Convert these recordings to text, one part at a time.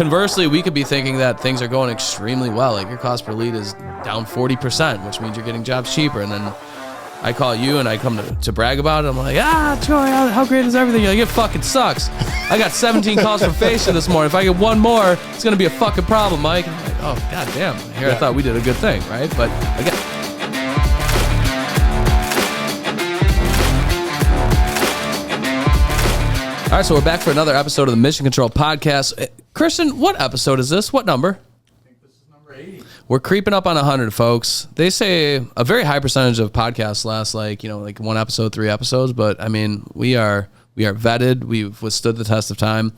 conversely, we could be thinking that things are going extremely well. Like your cost per lead is down 40%, which means you're getting jobs cheaper. And then I call you and I come to brag about it. I'm like, Troy, how great is everything? You're like, it fucking sucks. I got 17 calls from Fascia this morning. If I get one more, it's going to be a fucking problem, Mike. And I'm like, oh, goddamn. Here I thought we did a good thing, right? But again. All right, so we're back for another episode of the Mission Control Podcast. Christian, what episode is this? What number? I think this is number 80. We're creeping up on 100, folks. They say a very high percentage of podcasts last like one episode, 3 episodes. But I mean, we are vetted. We've withstood the test of time.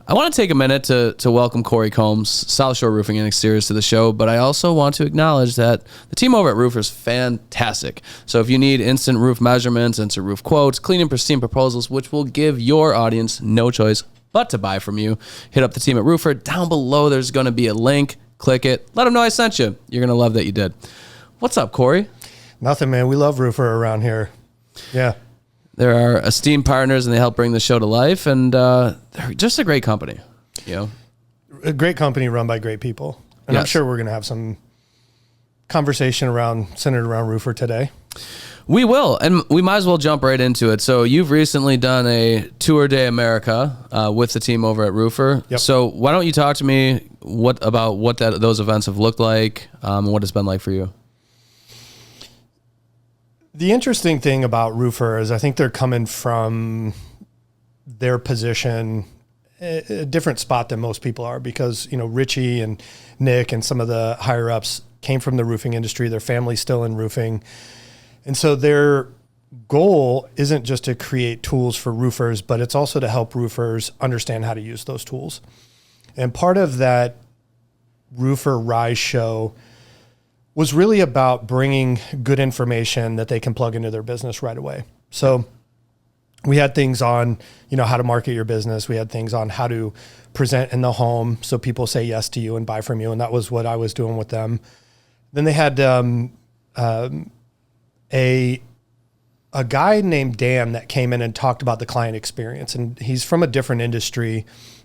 I want to take a minute to welcome Corey Combs, SouthShore Roofing Exteriors, to the show, but I also want to acknowledge that the team over at Roofr is fantastic. So if you need instant roof measurements, instant roof quotes, clean and pristine proposals, which will give your audience no choice but to buy from you, hit up the team at Roofr. Down below, there's going to be a link. Click it. Let them know I sent you. You're going to love that you did. What's up, Corey? Nothing, man. We love Roofr around here. Yeah. They're our esteemed partners, and they help bring the show to life, and they're just a great company. A great company run by great people. And I'm sure we're going to have some conversation centered around Roofr today. We will, and we might as well jump right into it. So you've recently done a Tour de America with the team over at Roofr. Yep. So why don't you talk to me about what those events have looked like, and what it's been like for you? The interesting thing about Roofr is I think they're coming from their position a different spot than most people are, because, Richie and Nick and some of the higher ups came from the roofing industry. Their family's still in roofing. And so their goal isn't just to create tools for roofers, but it's also to help roofers understand how to use those tools. And part of that Roofr Rise show was really about bringing good information that they can plug into their business right away. So we had things on, how to market your business. We had things on how to present in the home so people say yes to you and buy from you. And that was what I was doing with them. Then they had a guy named Dan that came in and talked about the client experience. And he's from a different industry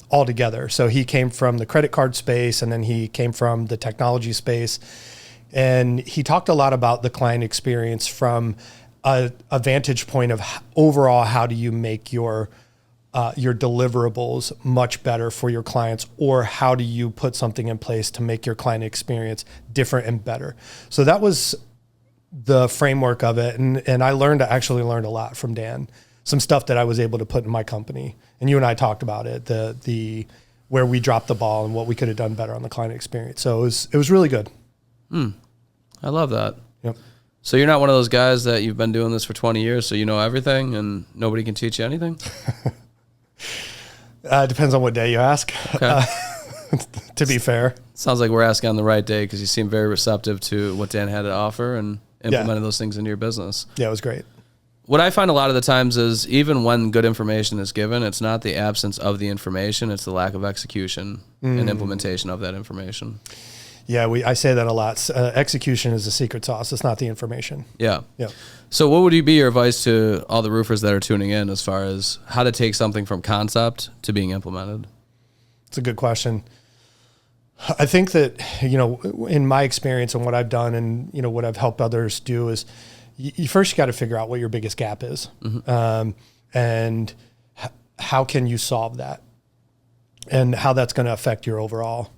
altogether. So he came from the credit card space, and then he came from the technology space. And he talked a lot about the client experience from a vantage point of overall, how do you make your deliverables much better for your clients, or how do you put something in place to make your client experience different and better? So that was the framework of it. And I actually learned a lot from Dan, some stuff that I was able to put in my company. And you and I talked about it, the where we dropped the ball and what we could have done better on the client experience. So it was really good. I love that. Yep. So you're not one of those guys that you've been doing this for 20 years, so you know everything and nobody can teach you anything? Depends on what day you ask, okay. To be fair. Sounds like we're asking on the right day, because you seem very receptive to what Dan had to offer and implemented those things into your business. Yeah, it was great. What I find a lot of the times is, even when good information is given, it's not the absence of the information, it's the lack of execution and implementation of that information. Yeah, I say that a lot. Execution is the secret sauce. It's not the information. Yeah. Yeah. So what would be your advice to all the roofers that are tuning in as far as how to take something from concept to being implemented? It's a good question. I think that, in my experience and what I've done and, what I've helped others do is you first got to figure out what your biggest gap is, and how can you solve that, and how that's going to affect your overall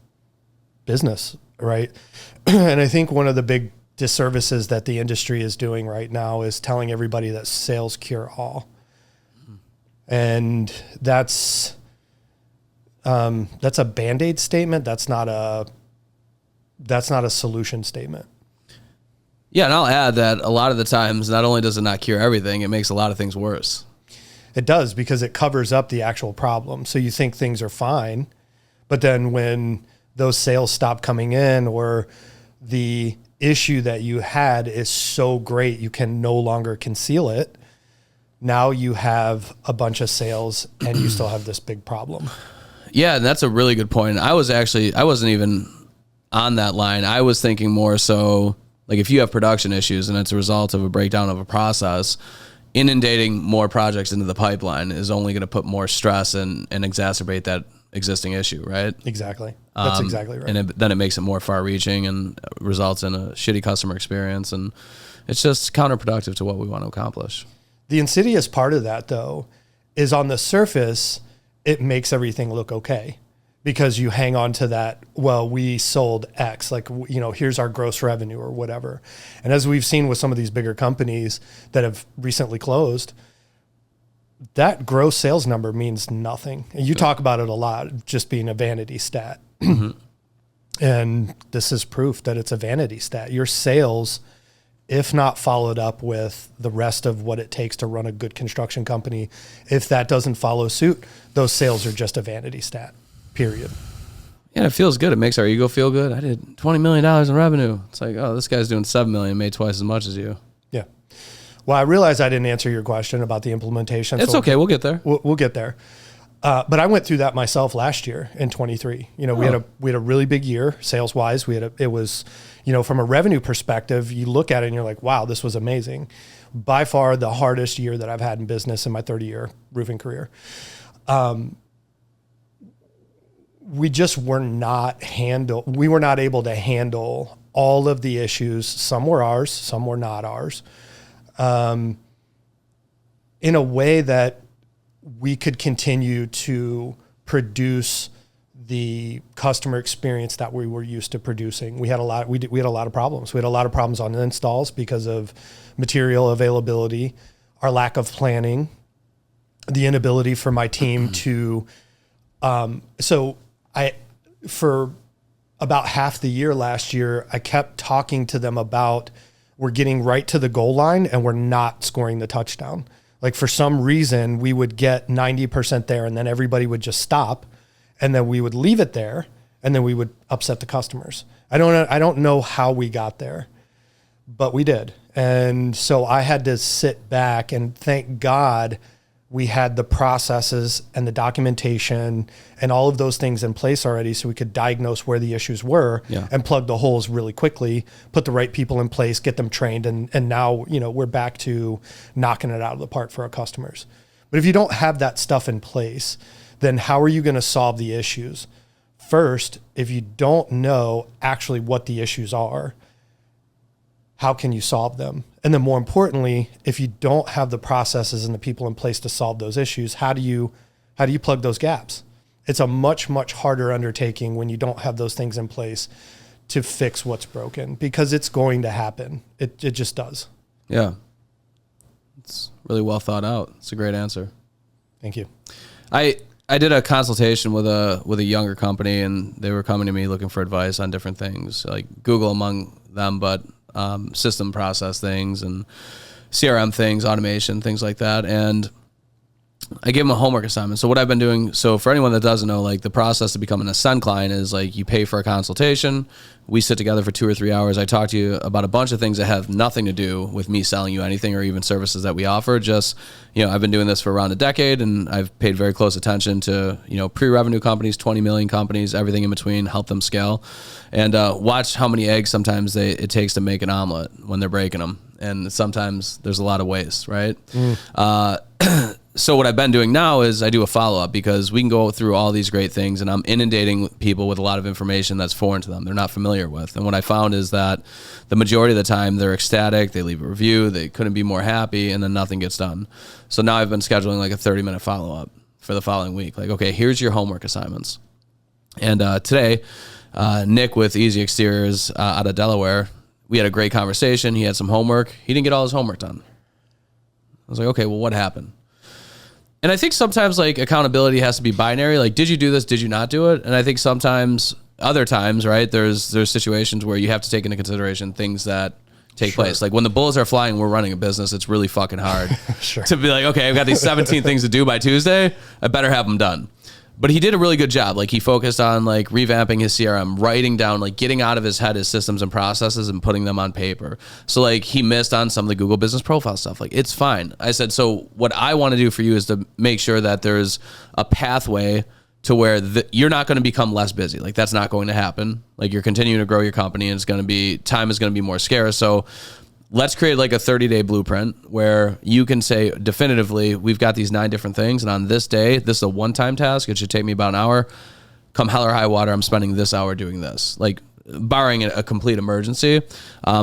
business. Right. And I think one of the big disservices that the industry is doing right now is telling everybody that sales cure all. And that's a Band-Aid statement. That's not a solution statement. Yeah. And I'll add that a lot of the times, not only does it not cure everything, it makes a lot of things worse. It does, because it covers up the actual problem. So you think things are fine, but then when those sales stop coming in, or the issue that you had is so great you can no longer conceal it, now you have a bunch of sales and you still have this big problem. Yeah, and that's a really good point. I wasn't even on that line. I was thinking more so, like, if you have production issues and it's a result of a breakdown of a process, inundating more projects into the pipeline is only going to put more stress and exacerbate that existing issue, right? Exactly. That's exactly right. And then it makes it more far-reaching and results in a shitty customer experience, and it's just counterproductive to what we want to accomplish. The insidious part of that, though, is on the surface, it makes everything look okay because you hang on to that, well, we sold X, like, here's our gross revenue or whatever. And as we've seen with some of these bigger companies that have recently closed, that gross sales number means nothing. And you talk about it a lot, just being a vanity stat. Mm-hmm. And this is proof that it's a vanity stat. Your sales, if not followed up with the rest of what it takes to run a good construction company, if that doesn't follow suit, those sales are just a vanity stat, period. Yeah, it feels good. It makes our ego feel good. I did $20 million in revenue. It's like, oh, this guy's doing $7 million, made twice as much as you. Yeah. Well, I realize I didn't answer your question about the implementation. It's okay. We'll get there. We'll get there. But I went through that myself last year in 23. We had a really big year sales wise. It was, from a revenue perspective, you look at it and you're like, wow, this was amazing. By far the hardest year that I've had in business in my 30-year roofing career. We just were not able to handle all of the issues. Some were ours, some were not ours. In a way that we could continue to produce the customer experience that we were used to producing. We had a lot of problems. We had a lot of problems on installs because of material availability, our lack of planning, the inability for my team to, for about half the year last year, I kept talking to them about we're getting right to the goal line and we're not scoring the touchdown. Like for some reason we would get 90% there and then everybody would just stop and then we would leave it there and then we would upset the customers. I don't know how we got there, but we did. And so I had to sit back and thank God we had the processes and the documentation and all of those things in place already so we could diagnose where the issues were and plug the holes really quickly, put the right people in place, get them trained. And now, we're back to knocking it out of the park for our customers. But if you don't have that stuff in place, then how are you going to solve the issues? First, if you don't know actually what the issues are, how can you solve them? And then more importantly, if you don't have the processes and the people in place to solve those issues, how do you plug those gaps? It's a much, much harder undertaking when you don't have those things in place to fix what's broken because it's going to happen. It just does. Yeah. It's really well thought out. It's a great answer. Thank you. I did a consultation with a younger company and they were coming to me looking for advice on different things, like Google among them, but system process things and CRM things, automation, things like that. And I gave them a homework assignment. So what I've been doing, so for anyone that doesn't know, like the process to become an Ascend client is like you pay for a consultation. We sit together for 2 or 3 hours. I talk to you about a bunch of things that have nothing to do with me selling you anything or even services that we offer. Just, I've been doing this for around a decade and I've paid very close attention to, pre-revenue companies, 20 million companies, everything in between, help them scale and watch how many eggs sometimes it takes to make an omelet when they're breaking them. And sometimes there's a lot of waste, right? So what I've been doing now is I do a follow-up because we can go through all these great things and I'm inundating people with a lot of information that's foreign to them. They're not familiar with. And what I found is that the majority of the time they're ecstatic, they leave a review, they couldn't be more happy, and then nothing gets done. So now I've been scheduling like a 30-minute follow-up for the following week. Like, okay, here's your homework assignments. And today, Nick with Easy Exteriors out of Delaware, we had a great conversation. He had some homework. He didn't get all his homework done. I was like, okay, well, what happened? And I think sometimes like accountability has to be binary. Like, did you do this? Did you not do it? And I think sometimes, other times, right, there's situations where you have to take into consideration things that take place. Like when the bulls are flying, we're running a business. It's really fucking hard to be like, okay, I've got these 17 things to do by Tuesday. I better have them done. But he did a really good job. Like he focused on like revamping his CRM, writing down, like getting out of his head his systems and processes and putting them on paper. So like he missed on some of the Google Business Profile stuff. Like it's fine. I said, so what I want to do for you is to make sure that there's a pathway to where you're not going to become less busy. Like that's not going to happen. Like you're continuing to grow your company and time is going to be more scarce. So let's create like a 30-day blueprint where you can say definitively, we've got these 9 different things. And on this day, this is a one-time task. It should take me about an hour. Come hell or high water, I'm spending this hour doing this. Like, barring a complete emergency,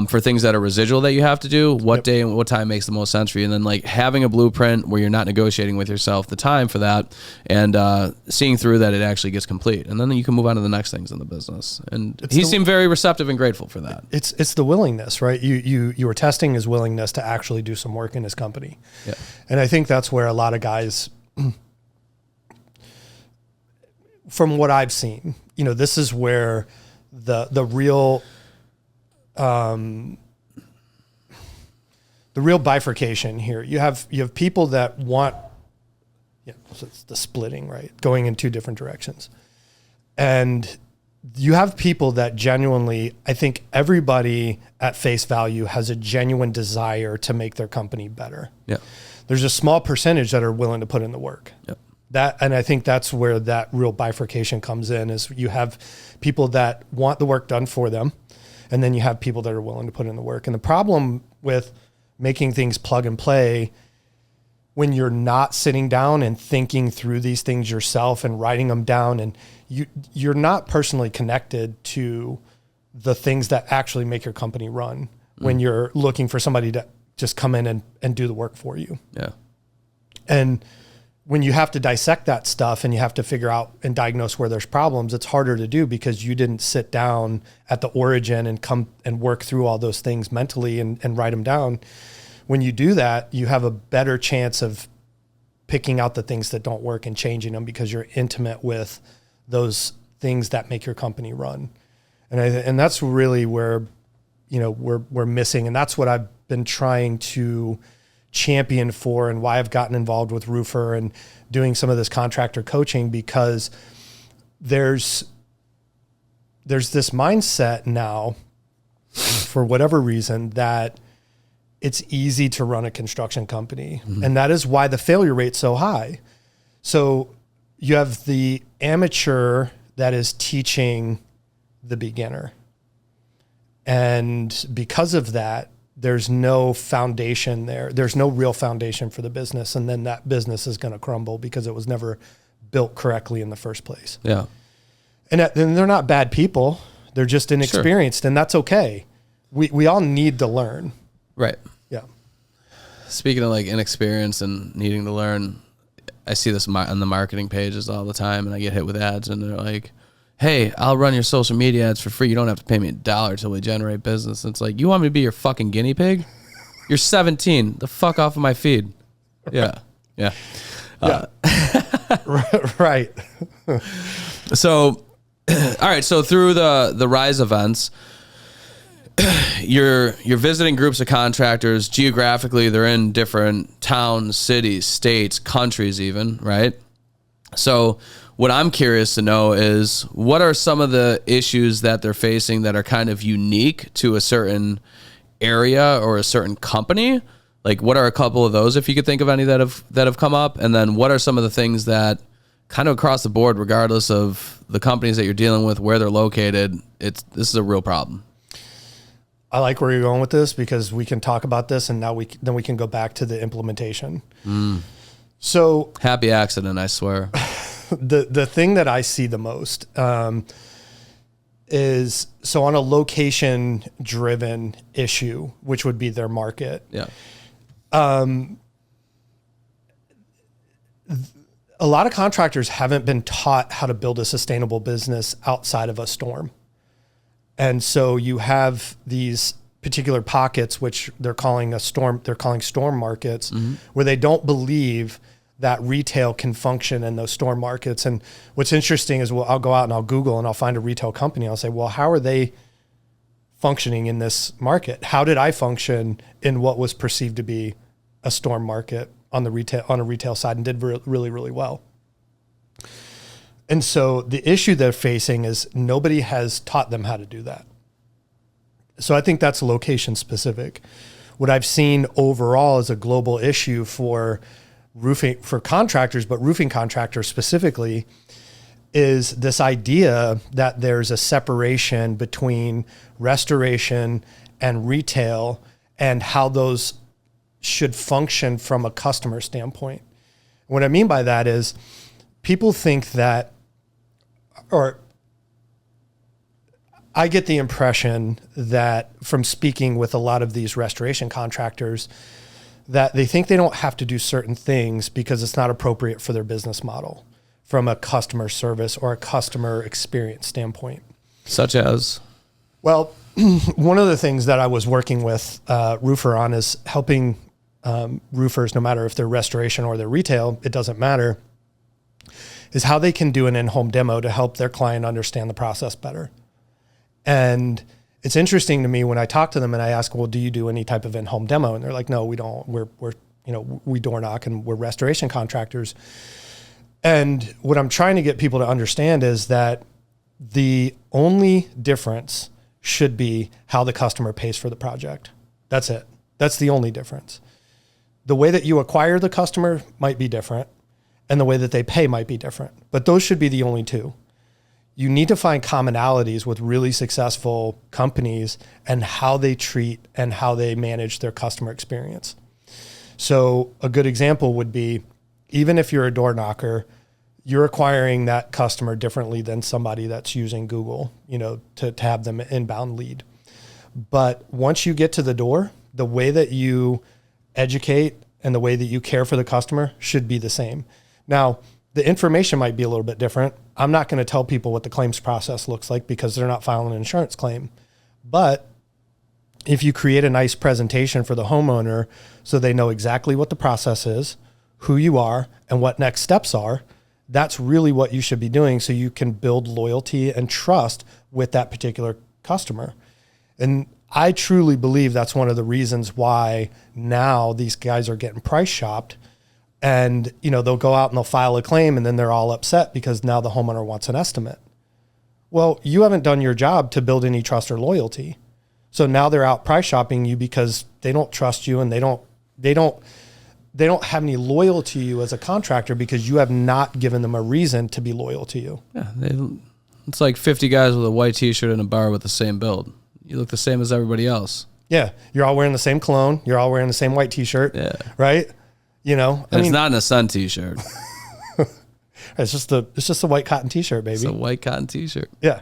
for things that are residual that you have to do, what day and what time makes the most sense for you. And then like having a blueprint where you're not negotiating with yourself the time for that, and seeing through that it actually gets complete. And then you can move on to the next things in the business. And he seemed very receptive and grateful for that. It's the willingness, right? You were testing his willingness to actually do some work in his company. Yeah. And I think that's where a lot of guys, from what I've seen, this is where the real bifurcation here. You have people that want, so it's the splitting, right? Going in 2 different directions. And you have people that genuinely, I think everybody at face value has a genuine desire to make their company better. Yeah. There's a small percentage that are willing to put in the work. Yep. And I think that's where that real bifurcation comes in, is you have people that want the work done for them, and then you have people that are willing to put in the work. And the problem with making things plug and play, when you're not sitting down and thinking through these things yourself and writing them down, and you're not personally connected to the things that actually make your company run, when you're looking for somebody to just come in and do the work for you. Yeah. And when you have to dissect that stuff and you have to figure out and diagnose where there's problems, it's harder to do because you didn't sit down at the origin and come and work through all those things mentally and write them down. When you do that, you have a better chance of picking out the things that don't work and changing them, because you're intimate with those things that make your company run. And that's really where, we're missing. And that's what I've been trying to champion for, and why I've gotten involved with Roofr and doing some of this contractor coaching, because there's this mindset now, for whatever reason, that it's easy to run a construction company. Mm-hmm. And that is why the failure rate's so high. So you have the amateur that is teaching the beginner. And because of that, there's no foundation there. There's no real foundation for the business. And then that business is going to crumble because it was never built correctly in the first place. Yeah. And they're not bad people. They're just inexperienced. Sure. And that's okay. We all need to learn. Right. Yeah. Speaking of like inexperience and needing to learn, I see this on the marketing pages all the time, and I get hit with ads, and they're like, hey, I'll run your social media ads for free. You don't have to pay me $1 till we generate business. And it's like, you want me to be your fucking guinea pig? You're 17. The fuck off of my feed. Yeah. Yeah. Right. So, all right. So through the Rise events, you're visiting groups of contractors. Geographically, they're in different towns, cities, states, countries even, right? So what I'm curious to know is, what are some of the issues that they're facing that are kind of unique to a certain area or a certain company? Like, what are a couple of those, if you could think of any that have come up? And then what are some of the things that kind of across the board, regardless of the companies that you're dealing with, where they're located, this is a real problem? I like where you're going with this, because we can talk about this, and now we can go back to the implementation. So happy accident, I swear. The thing that I see the most is, so on a location driven issue, which would be their market. Yeah. A lot of contractors haven't been taught how to build a sustainable business outside of a storm. And so you have these particular pockets, which they're calling storm markets, mm-hmm. where they don't believe that retail can function in those storm markets. And what's interesting is, I'll go out and I'll Google and I'll find a retail company. I'll say, well, how are they functioning in this market? How did I function in what was perceived to be a storm market on a retail side, and did really, really well? And so the issue they're facing is nobody has taught them how to do that. So I think that's location specific. What I've seen overall is a global issue for roofing, for contractors, but roofing contractors specifically, is this idea that there's a separation between restoration and retail, and how those should function from a customer standpoint. What I mean by that is people think that, or I get the impression that from speaking with a lot of these restoration contractors, that they think they don't have to do certain things because it's not appropriate for their business model from a customer service or a customer experience standpoint. Such as? Well, one of the things that I was working with Roofr on is helping roofers, no matter if they're restoration or they're retail, it doesn't matter, is how they can do an in-home demo to help their client understand the process better. And it's interesting to me when I talk to them and I ask, well, do you do any type of in-home demo? And they're like, no, we don't. We door knock and we're restoration contractors. And what I'm trying to get people to understand is that the only difference should be how the customer pays for the project. That's it. That's the only difference. The way that you acquire the customer might be different, and the way that they pay might be different, but those should be the only two. You need to find commonalities with really successful companies and how they treat and how they manage their customer experience. So a good example would be, even if you're a door knocker, you're acquiring that customer differently than somebody that's using Google, to have them inbound lead. But once you get to the door, the way that you educate and the way that you care for the customer should be the same. Now, the information might be a little bit different. I'm not going to tell people what the claims process looks like because they're not filing an insurance claim. But if you create a nice presentation for the homeowner so they know exactly what the process is, who you are, and what next steps are, that's really what you should be doing so you can build loyalty and trust with that particular customer. And I truly believe that's one of the reasons why now these guys are getting price shopped, and they'll go out and they'll file a claim and then they're all upset because now the homeowner wants an estimate. Well, you haven't done your job to build any trust or loyalty. So now they're out price shopping you because they don't trust you and they don't have any loyalty to you as a contractor because you have not given them a reason to be loyal to you. Yeah, it's like 50 guys with a white t-shirt in a bar with the same build. You look the same as everybody else. Yeah, you're all wearing the same cologne. You're all wearing the same white t-shirt. Yeah, right. It's not in a sun t-shirt. It's just a white cotton t-shirt, baby. It's a white cotton t-shirt. Yeah.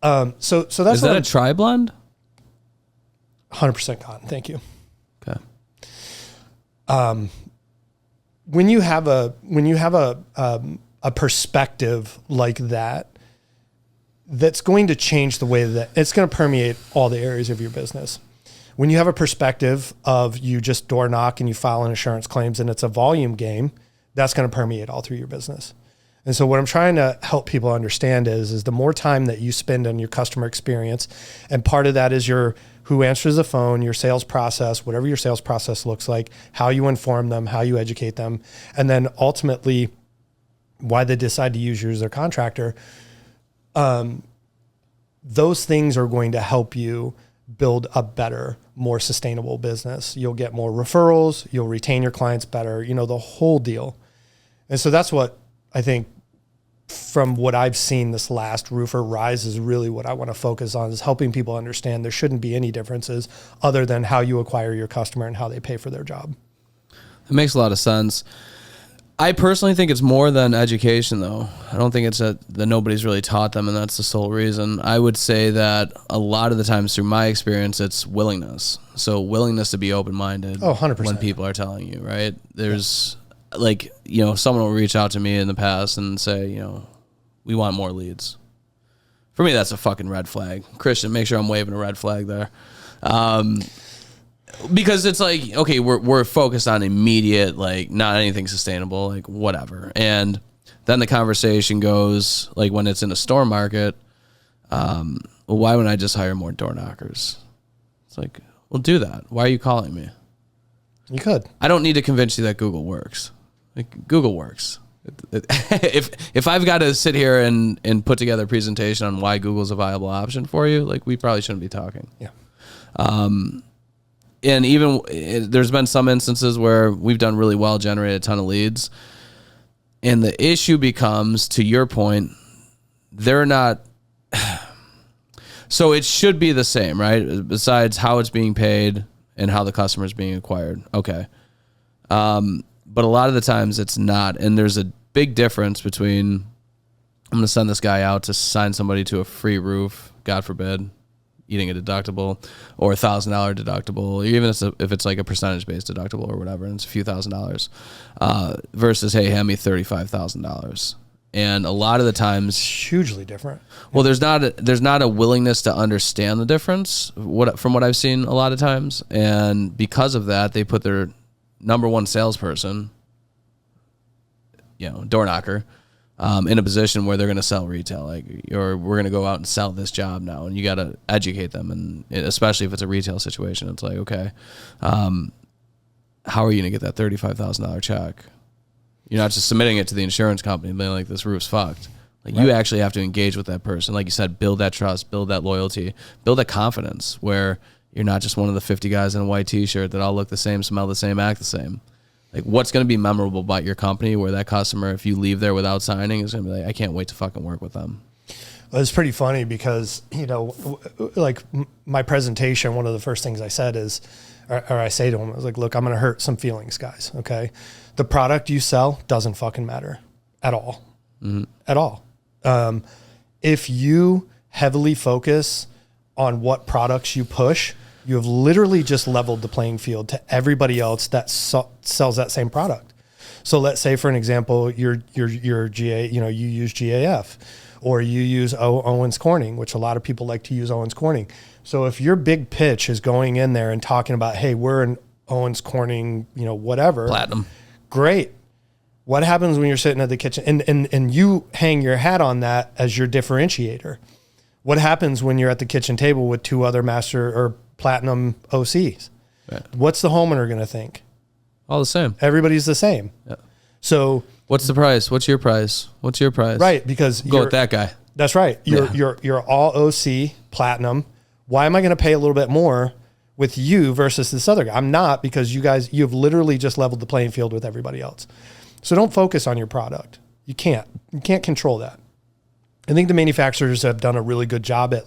So that's is that a tri-blend? 100% cotton. Thank you. Okay. When you have a perspective like that, that's going to change the way that it's going to permeate all the areas of your business. When you have a perspective of you just door knock and you file insurance claims and it's a volume game, that's going to permeate all through your business. And so what I'm trying to help people understand is the more time that you spend on your customer experience, and part of that is who answers the phone, your sales process, whatever your sales process looks like, how you inform them, how you educate them, and then ultimately why they decide to use you as their contractor. Those things are going to help you build a better, more sustainable business. You'll get more referrals, you'll retain your clients better, the whole deal. And so that's what I think, from what I've seen this last Roofr rise, is really what I want to focus on, is helping people understand there shouldn't be any differences other than how you acquire your customer and how they pay for their job. It makes a lot of sense. I personally think it's more than education, though. I don't think it's that nobody's really taught them, and that's the sole reason. I would say that a lot of the times, through my experience, it's willingness. So willingness to be open-minded. 100%. When people are telling you, right? There's someone will reach out to me in the past and say, we want more leads. For me, that's a fucking red flag. Christian, make sure I'm waving a red flag there. Because it's like, okay, we're focused on immediate, not anything sustainable, whatever. And then the conversation goes, when it's in a store market, well, why wouldn't I just hire more door knockers? It's like, well, do that. Why are you calling me? You could. I don't need to convince you that Google works. Google works. If I've got to sit here and put together a presentation on why Google's a viable option for you, we probably shouldn't be talking. Yeah. And even there's been some instances where we've done really well, generated a ton of leads. And the issue becomes, to your point, they're not. So it should be the same, right? Besides how it's being paid and how the customer is being acquired. Okay. But a lot of the times it's not. And there's a big difference between, I'm going to send this guy out to sign somebody to a free roof, God forbid, eating a deductible, or $1,000 deductible, even if it's like a percentage-based deductible or whatever, and it's a few $1,000s, versus, hey, hand me $35,000. And a lot of the times, hugely different. Well, there's not a willingness to understand the difference. From what I've seen a lot of times, and because of that, they put their number one salesperson, door knocker, in a position where they're going to sell retail, or we're going to go out and sell this job now, and you got to educate them, and especially if it's a retail situation, it's like, okay, how are you going to get that $35,000 check? You're not just submitting it to the insurance company and being like, this roof's fucked. Right. You actually have to engage with that person. Like you said, build that trust, build that loyalty, build that confidence where you're not just one of the 50 guys in a white t-shirt that all look the same, smell the same, act the same. Like, what's going to be memorable about your company where that customer, if you leave there without signing, is going to be like, I can't wait to fucking work with them. Well, it's pretty funny because, like my presentation, one of the first things I said is, or I say to them, I was like, look, I'm going to hurt some feelings, guys. Okay. The product you sell doesn't fucking matter at all. Mm-hmm. At all. If you heavily focus on what products you push, you have literally just leveled the playing field to everybody else that sells that same product. So let's say, for an example, you're GA, you use GAF, or you use Owens Corning, which a lot of people like to use Owens Corning. So if your big pitch is going in there and talking about, hey, we're an Owens Corning, whatever. Platinum. Great. What happens when you're sitting at the kitchen and you hang your hat on that as your differentiator? What happens when you're at the kitchen table with two other master or platinum OCs? Right. What's the homeowner going to think? All the same. Everybody's the same. Yeah. So what's the price? What's your price? What's your price? Right. Because go with that guy. That's right. You're all OC platinum. Why am I going to pay a little bit more with you versus this other guy? I'm not, because you've literally just leveled the playing field with everybody else. So don't focus on your product. You can't control that. I think the manufacturers have done a really good job at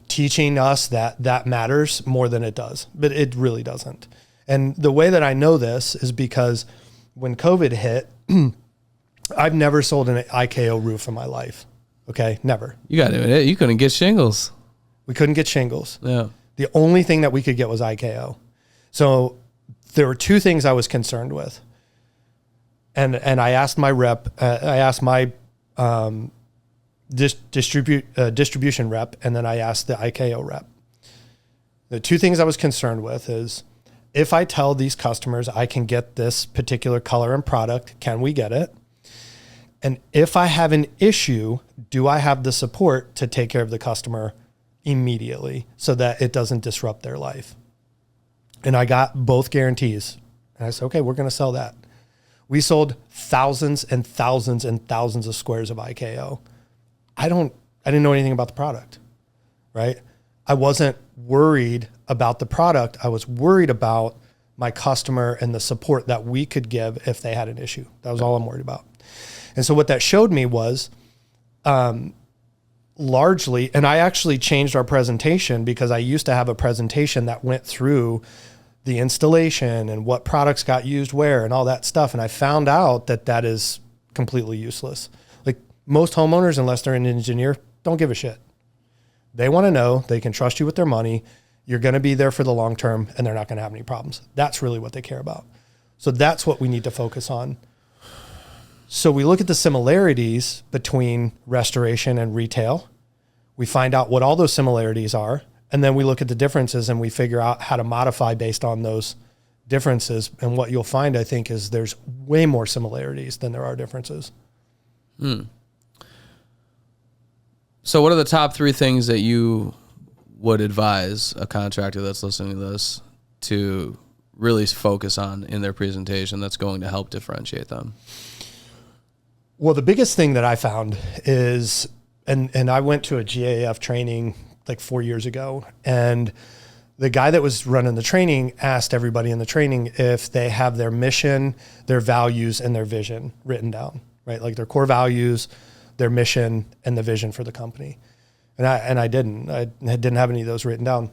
teaching us that matters more than it does, but it really doesn't. And the way that I know this is because when COVID hit, I've never sold an IKO roof in my life. Okay. Never. You couldn't get shingles. We couldn't get shingles. Yeah. The only thing that we could get was IKO. So there were two things I was concerned with. And I asked my rep, distribution rep, and then I asked the IKO rep. The two things I was concerned with is, if I tell these customers I can get this particular color and product, can we get it? And if I have an issue, do I have the support to take care of the customer immediately so that it doesn't disrupt their life? And I got both guarantees. And I said, okay, we're going to sell that. We sold thousands and thousands and thousands of squares of IKO. I didn't know anything about the product, right? I wasn't worried about the product. I was worried about my customer and the support that we could give if they had an issue. That was all I'm worried about. And so what that showed me was, largely, and I actually changed our presentation, because I used to have a presentation that went through the installation and what products got used where and all that stuff. And I found out that is completely useless. Like, most homeowners, unless they're an engineer, don't give a shit. They want to know they can trust you with their money. You're going to be there for the long term, and they're not going to have any problems. That's really what they care about. So that's what we need to focus on. So we look at the similarities between restoration and retail. We find out what all those similarities are. And then we look at the differences and we figure out how to modify based on those differences. And what you'll find, I think, is there's way more similarities than there are differences. So what are the top 3 things that you would advise a contractor that's listening to this to really focus on in their presentation that's going to help differentiate them? Well, the biggest thing that I found is, and I went to a GAF training like 4 years ago, and the guy that was running the training asked everybody in the training if they have their mission, their values, and their vision written down, right? Like their core values, their mission, and the vision for the company. And I didn't have any of those written down.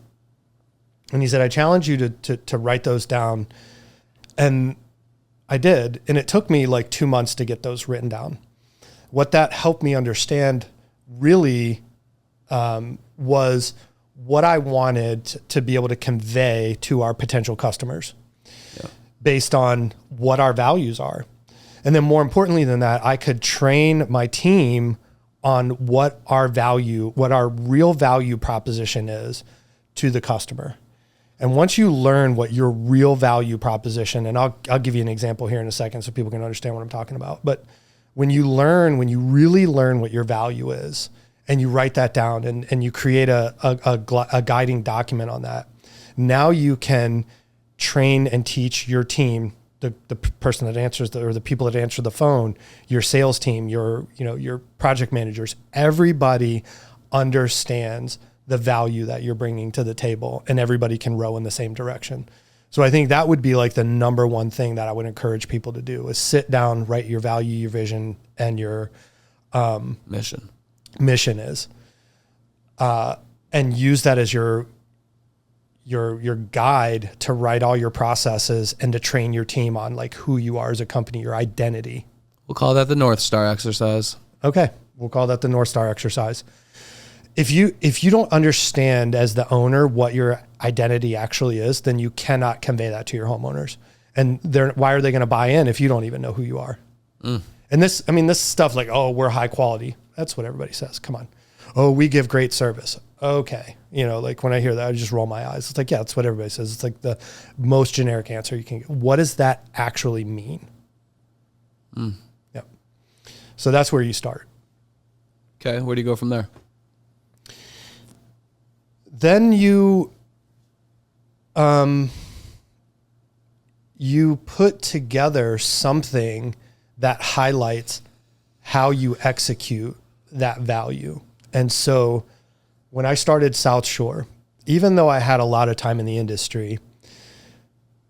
And he said, I challenge you to write those down. And I did. And it took me like 2 months to get those written down. What that helped me understand really was what I wanted to be able to convey to our potential customers based on what our values are. And then more importantly than that, I could train my team on what our real value proposition is to the customer. And once you learn what your real value proposition, and I'll give you an example here in a second so people can understand what I'm talking about. But when you really learn what your value is, and you write that down and you create a guiding document on that, now you can train and teach your team, the person that answers or the people that answer the phone, your sales team, your project managers, everybody understands the value that you're bringing to the table, and everybody can row in the same direction. So I think that would be like the number one thing that I would encourage people to do is sit down, write your value, your vision, and your mission is, and use that as your guide to write all your processes and to train your team on like who you are as a company, your identity. We'll call that the North Star exercise. Okay. We'll call that the North Star exercise. If you don't understand as the owner what your identity actually is, then you cannot convey that to your homeowners. And why are they going to buy in if you don't even know who you are? And this stuff like, oh, we're high quality. That's what everybody says. Come on. Oh, we give great service. Okay. Like when I hear that, I just roll my eyes. It's like, yeah, that's what everybody says. It's like the most generic answer you can get. What does that actually mean? Yep. So that's where you start. Okay. Where do you go from there? Then you put together something that highlights how you execute that value. And so when I started SouthShore, even though I had a lot of time in the industry,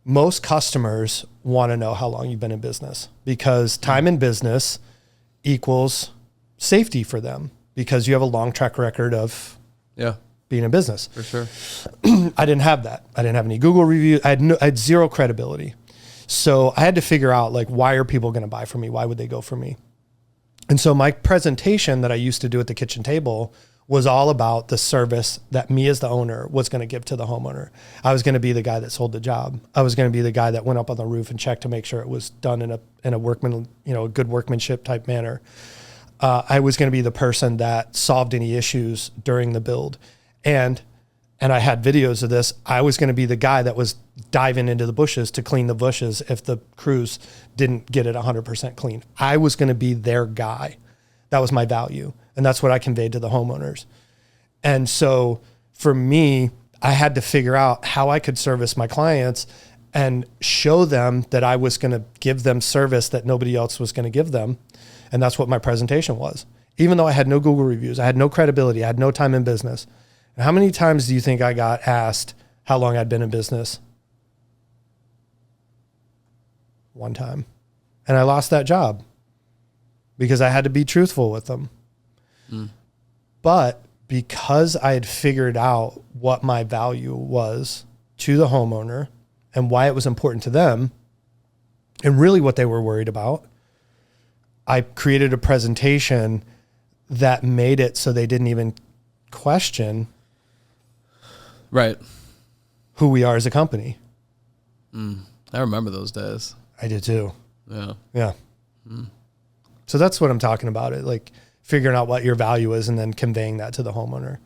most customers want to know how long you've been in business, because time in business equals safety for them, because you have a long track record of being in business. For sure. I didn't have that. I didn't have any Google reviews. I had zero credibility. So I had to figure out, like, why are people going to buy from me? Why would they go for me? And so my presentation that I used to do at the kitchen table was all about the service that me as the owner was going to give to the homeowner. I was going to be the guy that sold the job. I was going to be the guy that went up on the roof and checked to make sure it was done in a a good workmanship type manner. I was going to be the person that solved any issues during the build. And I had videos of this. I was going to be the guy that was diving into the bushes to clean the bushes if the crews didn't get it 100% clean. I was going to be their guy. That was my value. And that's what I conveyed to the homeowners. And so for me, I had to figure out how I could service my clients and show them that I was going to give them service that nobody else was going to give them. And that's what my presentation was. Even though I had no Google reviews, I had no credibility, I had no time in business. And how many times do you think I got asked how long I'd been in business? One time. And I lost that job because I had to be truthful with them. But because I had figured out what my value was to the homeowner and why it was important to them and really what they were worried about, I created a presentation that made it so they didn't even question who we are as a company. I remember those days. I did too. Yeah. So that's what I'm talking about. It like figuring out what your value is and then conveying that to the homeowner.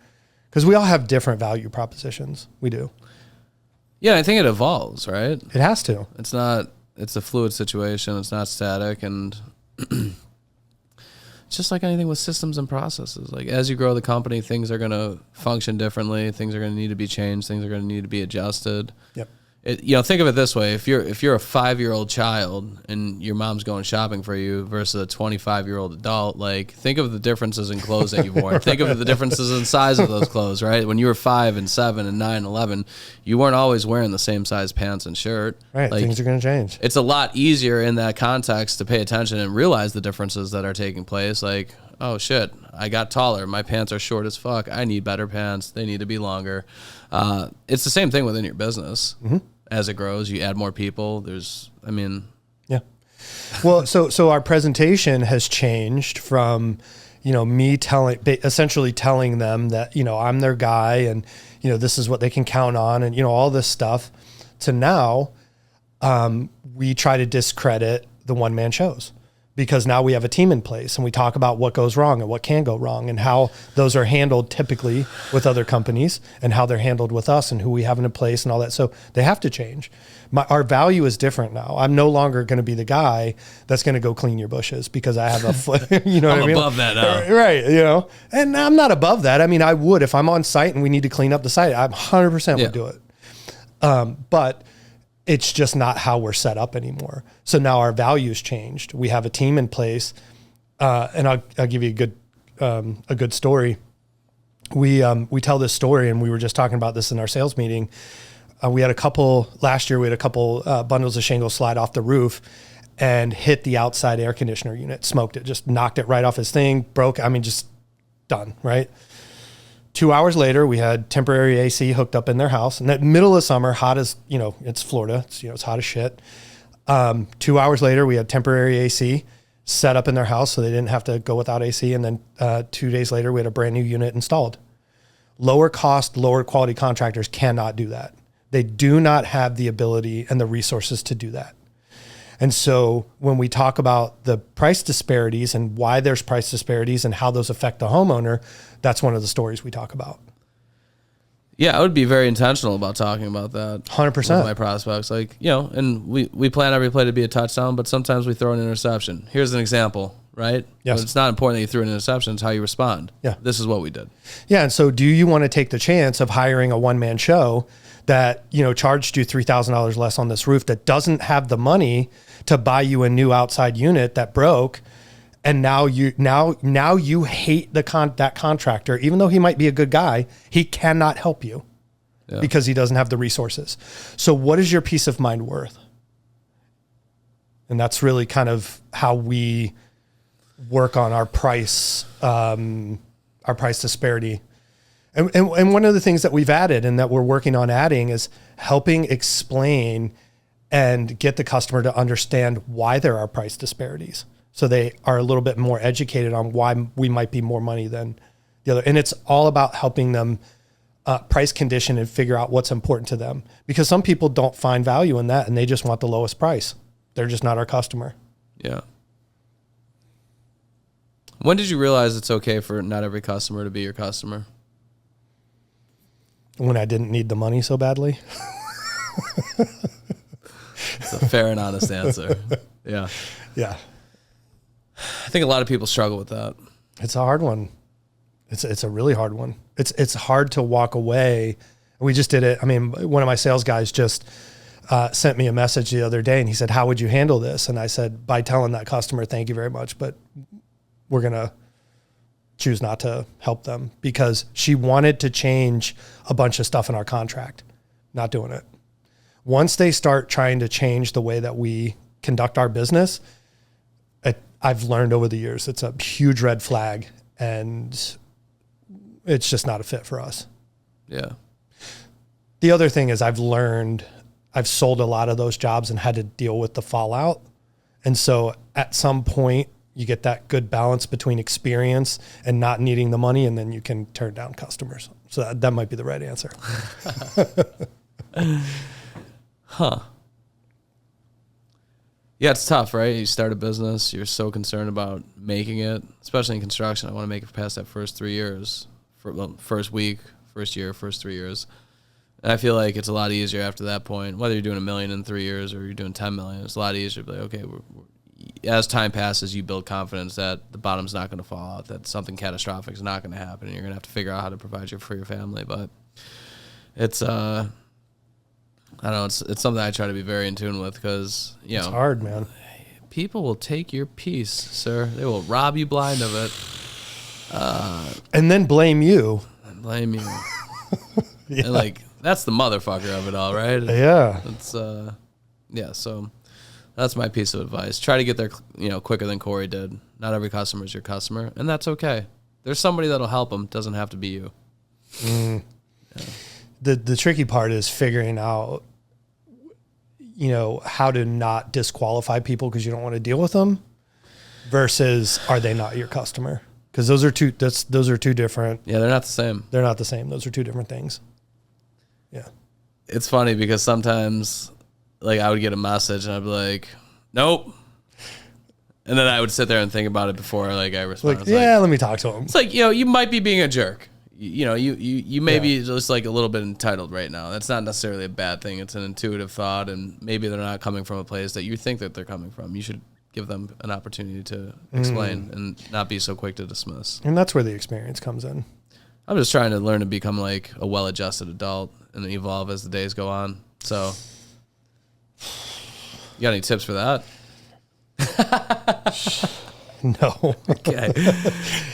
Because we all have different value propositions. We do. Yeah, I think it evolves, right? It has to. It's a fluid situation. It's not static. And it's just like anything with systems and processes. Like as you grow the company, things are going to function differently. Things are going to need to be changed. Things are going to need to be adjusted. Yep. Think of it this way: if you're a 5-year-old child and your mom's going shopping for you versus a 25-year-old adult, like think of the differences in clothes that you've worn. Think of the differences in size of those clothes, right? When you were 5 and 7 and 9 and 11, you weren't always wearing the same size pants and shirt. Right. Like, things are going to change. It's a lot easier in that context to pay attention and realize the differences that are taking place. Like, oh shit, I got taller. My pants are short as fuck. I need better pants. They need to be longer. It's the same thing within your business. As it grows, you add more people. Yeah. Well, so our presentation has changed from, me essentially telling them that, I'm their guy and, this is what they can count on and, all this stuff, to now we try to discredit the one-man shows, because now we have a team in place and we talk about what goes wrong and what can go wrong and how those are handled typically with other companies and how they're handled with us and who we have in place and all that. So they have to change. Our value is different now. I'm no longer going to be the guy that's going to go clean your bushes because I have a foot, you know what I mean? I'm above that now. Right. And I'm not above that. I mean, I would, if I'm on site and we need to clean up the site, I 100% would do it. But it's just not how we're set up anymore. So now our values changed. We have a team in place, and I'll give you a good story. We tell this story, and we were just talking about this in our sales meeting. Last year we had a couple bundles of shingles slide off the roof and hit the outside air conditioner unit, smoked it, just knocked it right off his thing, broke. I mean, just done, right? 2 hours later, we had temporary AC hooked up in their house. In the middle of summer, hot as, it's Florida. It's hot as shit. 2 hours later, we had temporary AC set up in their house so they didn't have to go without AC. And then 2 days later, we had a brand new unit installed. Lower cost, lower quality contractors cannot do that. They do not have the ability and the resources to do that. And so when we talk about the price disparities and why there's price disparities and how those affect the homeowner, that's one of the stories we talk about. Yeah, I would be very intentional about talking about that. 100%. With my prospects. And we plan every play to be a touchdown, but sometimes we throw an interception. Here's an example, right? Yes. But it's not important that you threw an interception. It's how you respond. Yeah. This is what we did. Yeah, and so do you want to take the chance of hiring a one-man show that, charged you $3,000 less on this roof, that doesn't have the money to buy you a new outside unit that broke, and now you hate that contractor, even though he might be a good guy, he cannot help you because he doesn't have the resources. So what is your peace of mind worth? And that's really kind of how we work on our price disparity. And one of the things that we've added and that we're working on adding is helping explain and get the customer to understand why there are price disparities. So they are a little bit more educated on why we might be more money than the other. And it's all about helping them price condition and figure out what's important to them, because some people don't find value in that and they just want the lowest price. They're just not our customer. Yeah. When did you realize it's okay for not every customer to be your customer? When I didn't need the money so badly. It's a fair and honest answer. Yeah. Yeah. I think a lot of people struggle with that. It's a hard one. It's a really hard one. It's hard to walk away. We just did it. I mean, one of my sales guys just sent me a message the other day and he said, how would you handle this? And I said, by telling that customer, thank you very much, but we're going to choose not to help them, because she wanted to change a bunch of stuff in our contract. Not doing it. Once they start trying to change the way that we conduct our business, I've learned over the years, it's a huge red flag and it's just not a fit for us. Yeah. The other thing is I've sold a lot of those jobs and had to deal with the fallout. And so at some point you get that good balance between experience and not needing the money, and then you can turn down customers. So that might be the right answer. Huh. Yeah, it's tough, right? You start a business, you're so concerned about making it, especially in construction. I want to make it past that first 3 years, first week, first year, first 3 years. And I feel like it's a lot easier after that point, whether you're doing $1 million in 3 years or you're doing 10 million. It's a lot easier to be like, okay, as time passes, you build confidence that the bottom's not going to fall out, that something catastrophic is not going to happen, and you're going to have to figure out how to provide for your family. But it's, I don't know, it's something I try to be very in tune with, because, it's hard, man. People will take your piece, sir. They will rob you blind of it. And then blame you. Yeah. And that's the motherfucker of it all, right? Yeah. It's, yeah, so that's my piece of advice. Try to get there, quicker than Corey did. Not every customer is your customer, and that's okay. There's somebody that'll help them. Doesn't have to be you. Yeah. The tricky part is figuring out, how to not disqualify people because you don't want to deal with them versus are they not your customer? Because those are two different. Yeah, they're not the same. They're not the same. Those are two different things. Yeah. It's funny because sometimes like I would get a message and I'd be like, nope. And then I would sit there and think about it before like I respond. Let me talk to him. It's like, you might be being a jerk. You may be just like a little bit entitled right now. That's not necessarily a bad thing. It's an intuitive thought, and maybe they're not coming from a place that you think that they're coming from. You should give them an opportunity to explain and not be so quick to dismiss. And that's where the experience comes in. I'm just trying to learn to become like a well-adjusted adult and evolve as the days go on. So, you got any tips for that? No. Okay.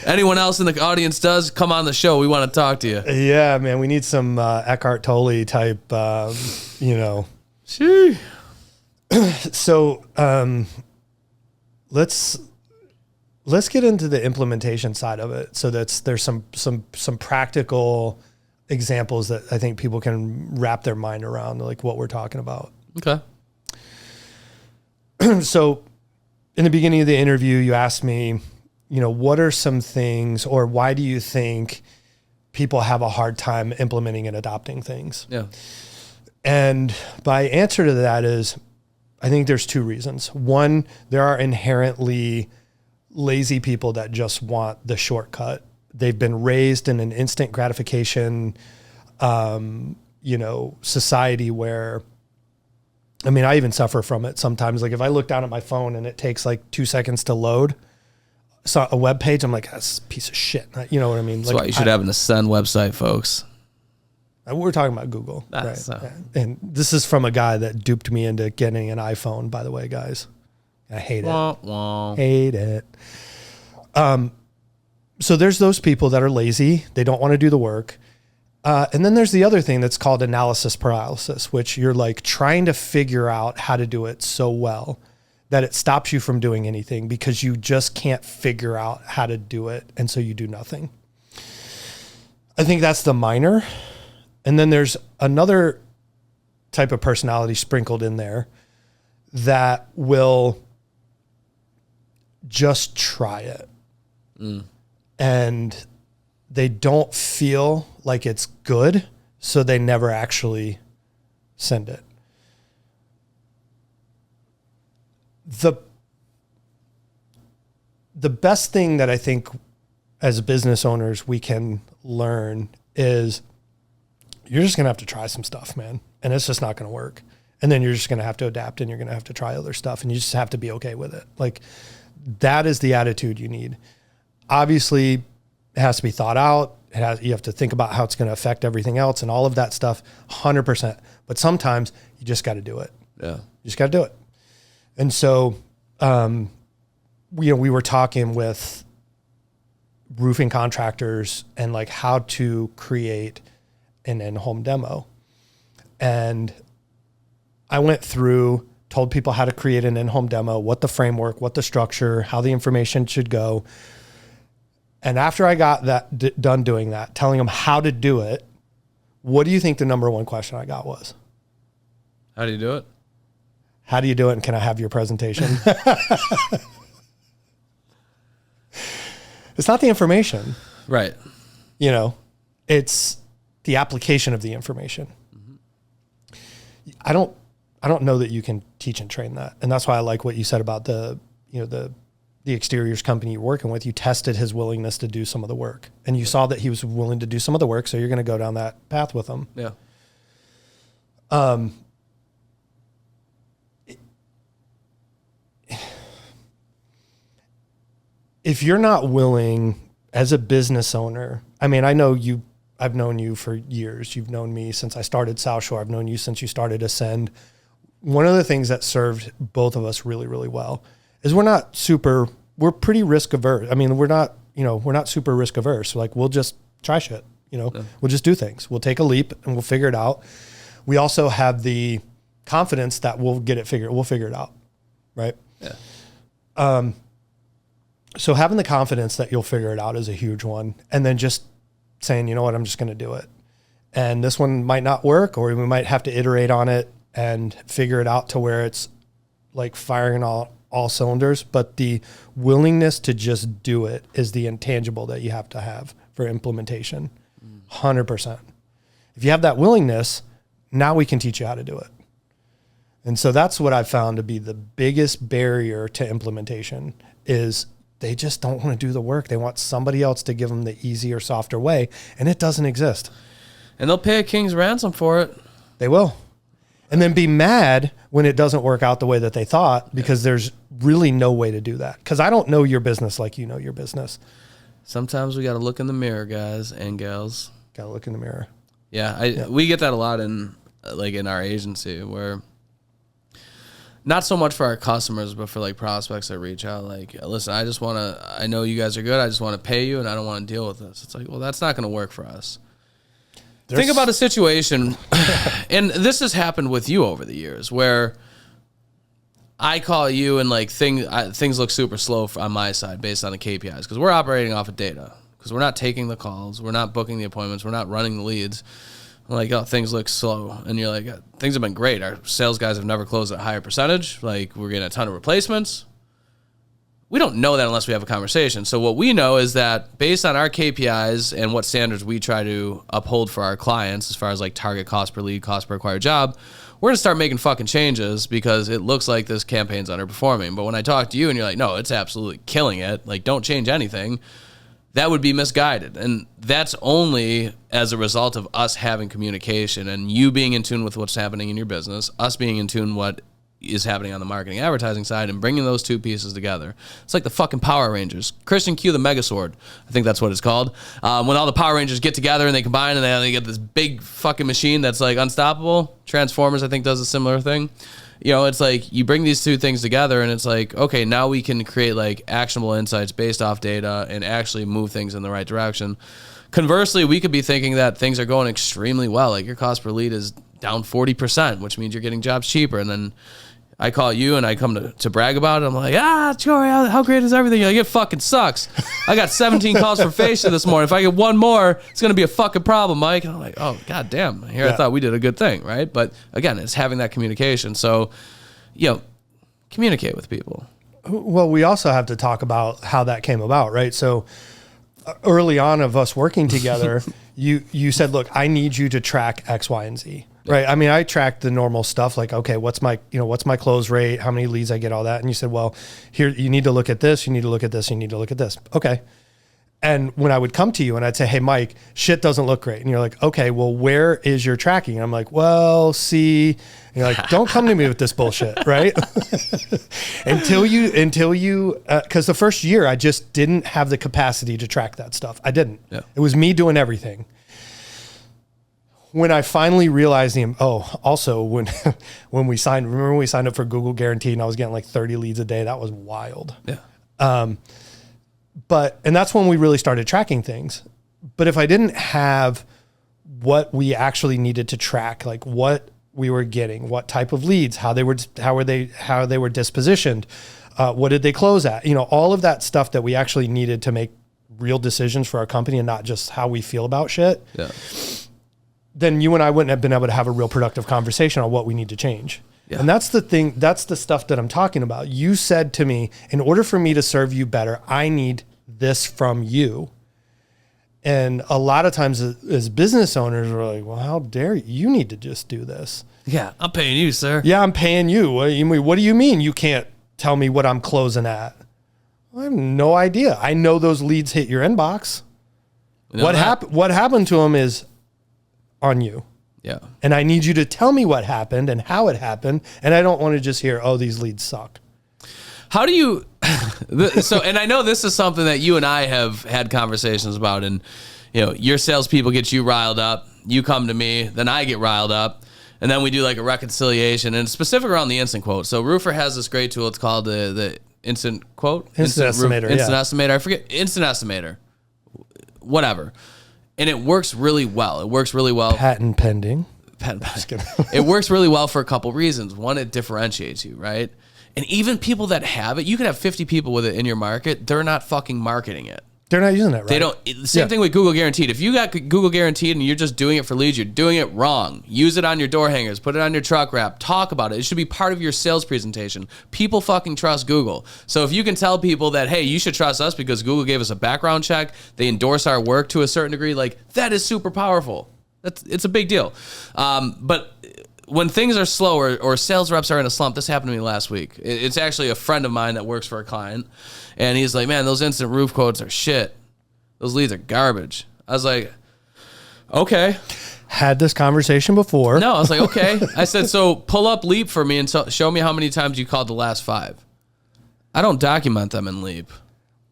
Anyone else in the audience does, come on the show. We want to talk to you. Yeah, man. We need some Eckhart Tolle type, Shoo. So let's get into the implementation side of it. So there's some practical examples that I think people can wrap their mind around, like what we're talking about. Okay. So in the beginning of the interview, you asked me, what are some things, or why do you think people have a hard time implementing and adopting things? Yeah. And my answer to that is, I think there's two reasons. One, there are inherently lazy people that just want the shortcut. They've been raised in an instant gratification, society where, I even suffer from it sometimes. Like if I look down at my phone and it takes like 2 seconds to load a web page, I'm like, that's a piece of shit. You know what I mean? That's why you should have an Ascend website, folks. We're talking about Google. Right? So. And this is from a guy that duped me into getting an iPhone, by the way, guys. I hate it. Hate it. So there's those people that are lazy. They don't want to do the work. And then there's the other thing that's called analysis paralysis, which you're like trying to figure out how to do it so well that it stops you from doing anything because you just can't figure out how to do it. And so you do nothing. I think that's the minor. And then there's another type of personality sprinkled in there that will just try it. And they don't feel like it's good, so they never actually send it. The best thing that I think as business owners we can learn is you're just going to have to try some stuff, man. And it's just not going to work. And then you're just going to have to adapt and you're going to have to try other stuff and you just have to be okay with it. Like that is the attitude you need. Obviously, it has to be thought out. You have to think about how it's going to affect everything else and all of that stuff, 100%. But sometimes you just got to do it. Yeah. You just got to do it. And so, we were talking with roofing contractors and like how to create an in-home demo. And I went through, told people how to create an in-home demo, what the framework, what the structure, how the information should go. And after I got that done doing that, telling them how to do it, what do you think the number one question I got was? How do you do it? How do you do it? And can I have your presentation? It's not the information. Right. It's the application of the information. Mm-hmm. I don't know that you can teach and train that. And that's why I like what you said about the exteriors company you're working with. You tested his willingness to do some of the work and you saw that he was willing to do some of the work. So you're going to go down that path with him. Yeah. If you're not willing as a business owner, I know I've known you for years. You've known me since I started SouthShore. I've known you since you started Ascend. One of the things that served both of us really, really well is we're pretty risk averse. We're not super risk averse. Like we'll just try shit, We'll just do things. We'll take a leap and we'll figure it out. We also have the confidence that we'll figure it out. Right. Yeah. So having the confidence that you'll figure it out is a huge one. And then just saying, you know what, I'm just going to do it. And this one might not work, or we might have to iterate on it and figure it out to where it's like firing all cylinders. But the willingness to just do it is the intangible that you have to have for implementation. 100%. If you have that willingness, now we can teach you how to do it. And so that's what I've found to be the biggest barrier to implementation is they just don't want to do the work. They want somebody else to give them the easier, softer way, and it doesn't exist. And they'll pay a king's ransom for it. They will. And then be mad when it doesn't work out the way that they thought, because there's really no way to do that. Because I don't know your business like you know your business. Sometimes we got to look in the mirror, guys and gals. Got to look in the mirror. Yeah, we get that a lot in our agency, where not so much for our customers, but for like prospects that reach out, like, listen, I know you guys are good. I just want to pay you, and I don't want to deal with this. It's like, well, that's not going to work for us. Think about a situation, and this has happened with you over the years, where I call you and like things look super slow on my side based on the KPIs, because we're operating off of data, because we're not taking the calls, we're not booking the appointments, we're not running the leads. I'm like, oh, things look slow, and you're like, things have been great. Our sales guys have never closed at a higher percentage. Like, we're getting a ton of replacements. We don't know that unless we have a conversation. So what we know is that based on our KPIs and what standards we try to uphold for our clients, as far as like target cost per lead, cost per acquired job, we're going to start making fucking changes because it looks like this campaign's underperforming. But when I talk to you and you're like, no, it's absolutely killing it, like, don't change anything, that would be misguided. And that's only as a result of us having communication and you being in tune with what's happening in your business, us being in tune what is happening on the marketing advertising side, and bringing those two pieces together. It's like the fucking Power Rangers. Christian Q, the Megazord. I think that's what it's called. When all the Power Rangers get together and they combine and they get this big fucking machine that's like unstoppable. Transformers, I think, does a similar thing. You know, it's like you bring these two things together and it's like, okay, now we can create like actionable insights based off data and actually move things in the right direction. Conversely, we could be thinking that things are going extremely well. Like your cost per lead is down 40%, which means you're getting jobs cheaper. And then I call you and I come to brag about it. I'm like, Jory, how great is everything? You're like, it fucking sucks. I got 17 calls for fascia this morning. If I get one more, it's going to be a fucking problem, Mike. And I'm like, oh, God damn. Here I thought we did a good thing, right? But again, it's having that communication. So, communicate with people. Well, we also have to talk about how that came about, right? So early on of us working together, you said, look, I need you to track X, Y, and Z. Right. I mean, I tracked the normal stuff like, okay, what's my close rate? How many leads I get, all that. And you said, well, here, you need to look at this. You need to look at this. You need to look at this. Okay. And when I would come to you and I'd say, hey, Mike, shit doesn't look great. And you're like, okay, well, where is your tracking? And I'm like, well, see, and you're like, don't come to me with this bullshit. Right. until you, cause the first year I just didn't have the capacity to track that stuff. I didn't. Yeah. It was me doing everything. When I finally realized also when we signed up for Google Guarantee and I was getting like 30 leads a day, that was wild. Yeah. And that's when we really started tracking things. But if I didn't have what we actually needed to track, like what we were getting, what type of leads, how they were dispositioned, what did they close at? All of that stuff that we actually needed to make real decisions for our company and not just how we feel about shit. Yeah. Then you and I wouldn't have been able to have a real productive conversation on what we need to change. Yeah. And that's the thing. That's the stuff that I'm talking about. You said to me, in order for me to serve you better, I need this from you. And a lot of times as business owners, we're like, well, how dare you? You need to just do this. Yeah, I'm paying you, sir. Yeah, I'm paying you. What do you mean you can't tell me what I'm closing at? I have no idea. I know those leads hit your inbox. What happened to them is on you. Yeah. And I need you to tell me what happened and how it happened. And I don't want to just hear, oh, these leads suck. How do you, and I know this is something that you and I have had conversations about, and, your salespeople get you riled up. You come to me, then I get riled up. And then we do like a reconciliation, and specific around the instant quote. So Roofr has this great tool. It's called the instant quote. Instant estimator. Instant estimator. I forget. Instant estimator. Whatever. And it works really well. Patent pending. It works really well for a couple reasons. One, it differentiates you, right? And even people that have it, you could have 50 people with it in your market. They're not fucking marketing it. They're not using it, right? They don't. Same thing with Google Guaranteed. If you got Google Guaranteed and you're just doing it for leads, you're doing it wrong. Use it on your door hangers. Put it on your truck wrap. Talk about it. It should be part of your sales presentation. People fucking trust Google. So if you can tell people that, hey, you should trust us because Google gave us a background check, they endorse our work to a certain degree, like that is super powerful. It's a big deal. But when things are slow or sales reps are in a slump, this happened to me last week. It's actually a friend of mine that works for a client, and he's like, man, those instant roof quotes are shit. Those leads are garbage. I was like, okay. Had this conversation before. No, I was like, okay. I said, so pull up Leap for me and show me how many times you called the last 5. I don't document them in Leap.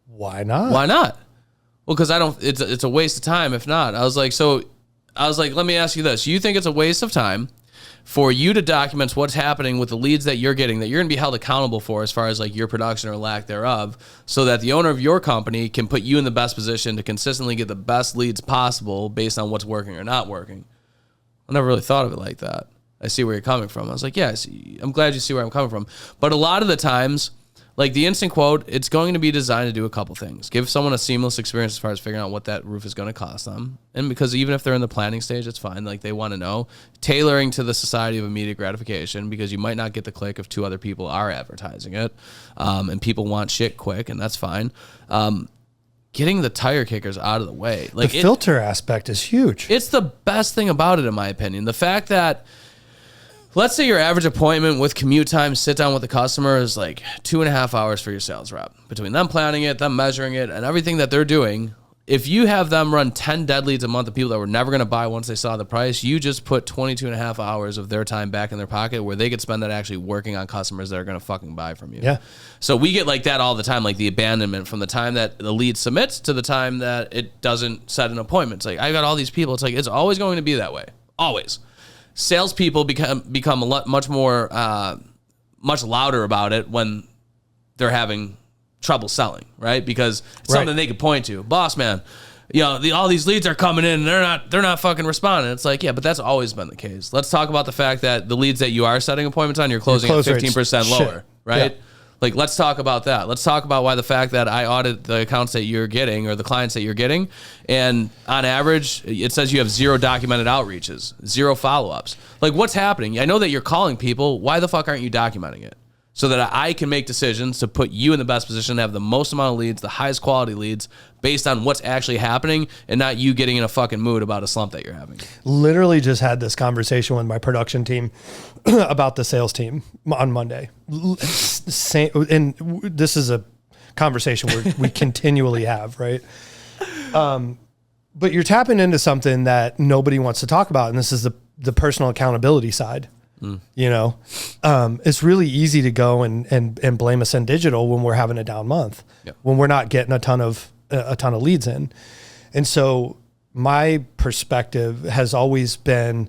Why not? Why not? Well, because I don't. It's a waste of time if not. I was like, let me ask you this. You think it's a waste of time for you to document what's happening with the leads that you're getting, that you're going to be held accountable for as far as like your production or lack thereof, so that the owner of your company can put you in the best position to consistently get the best leads possible based on what's working or not working? I never really thought of it like that. I see where you're coming from. I was like, yeah, I'm glad you see where I'm coming from. But a lot of the times, like the instant quote, it's going to be designed to do a couple things. Give someone a seamless experience as far as figuring out what that roof is going to cost them. And because even if they're in the planning stage, it's fine. Like they want to know. Tailoring to the society of immediate gratification, because you might not get the click if 2 other people are advertising it. And people want shit quick, and that's fine. Getting the tire kickers out of the way. Like the filter aspect is huge. It's the best thing about it, in my opinion. The fact that, let's say your average appointment with commute time, sit down with the customer, is like 2.5 hours for your sales rep. Between them planning it, them measuring it, and everything that they're doing, if you have them run 10 dead leads a month of people that were never going to buy once they saw the price, you just put 22.5 hours of their time back in their pocket where they could spend that actually working on customers that are going to fucking buy from you. Yeah. So we get like that all the time, like the abandonment from the time that the lead submits to the time that it doesn't set an appointment. It's like, I got all these people. It's like, it's always going to be that way. Always. Salespeople become much louder about it when they're having trouble selling, right? Because it's something they could point to. Boss man, all these leads are coming in and they're not fucking responding. It's like, yeah, but that's always been the case. Let's talk about the fact that the leads that you are setting appointments on, you're closing at 15% lower, right? Yeah. Like, let's talk about that. Let's talk about why the fact that I audit the accounts that you're getting or the clients that you're getting, and on average, it says you have 0 documented outreaches, 0 follow-ups. Like, what's happening? I know that you're calling people. Why the fuck aren't you documenting it? So that I can make decisions to put you in the best position to have the most amount of leads, the highest quality leads, based on what's actually happening, and not you getting in a fucking mood about a slump that you're having. Literally just had this conversation with my production team about the sales team on Monday. And this is a conversation we continually have, right? But you're tapping into something that nobody wants to talk about, and this is the personal accountability side. It's really easy to go and blame Ascend Digital when we're having a down month, when we're not getting a ton of leads in. And so my perspective has always been,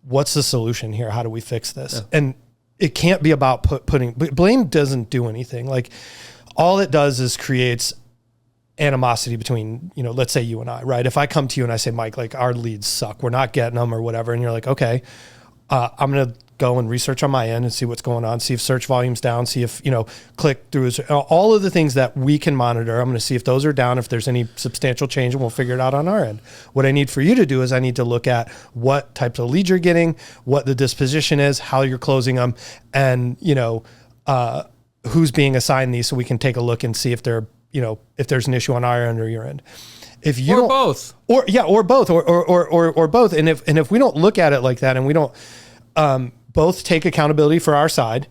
what's the solution here? How do we fix this? Yeah. And it can't be about putting blame. Doesn't do anything. Like, all it does is creates animosity between, let's say you and I, right? If I come to you and I say, Mike, like, our leads suck, we're not getting them or whatever. And you're like, okay, I'm going to go and research on my end and see what's going on, see if search volume's down, see if, click throughs, all of the things that we can monitor. I'm going to see if those are down, if there's any substantial change, and we'll figure it out on our end. What I need for you to do is I need to look at what types of leads you're getting, what the disposition is, how you're closing them, and, who's being assigned these, so we can take a look and see if they're, if there's an issue on our end or your end. If you or both, or both, or both. And if we don't look at it like that, and we don't both take accountability for our side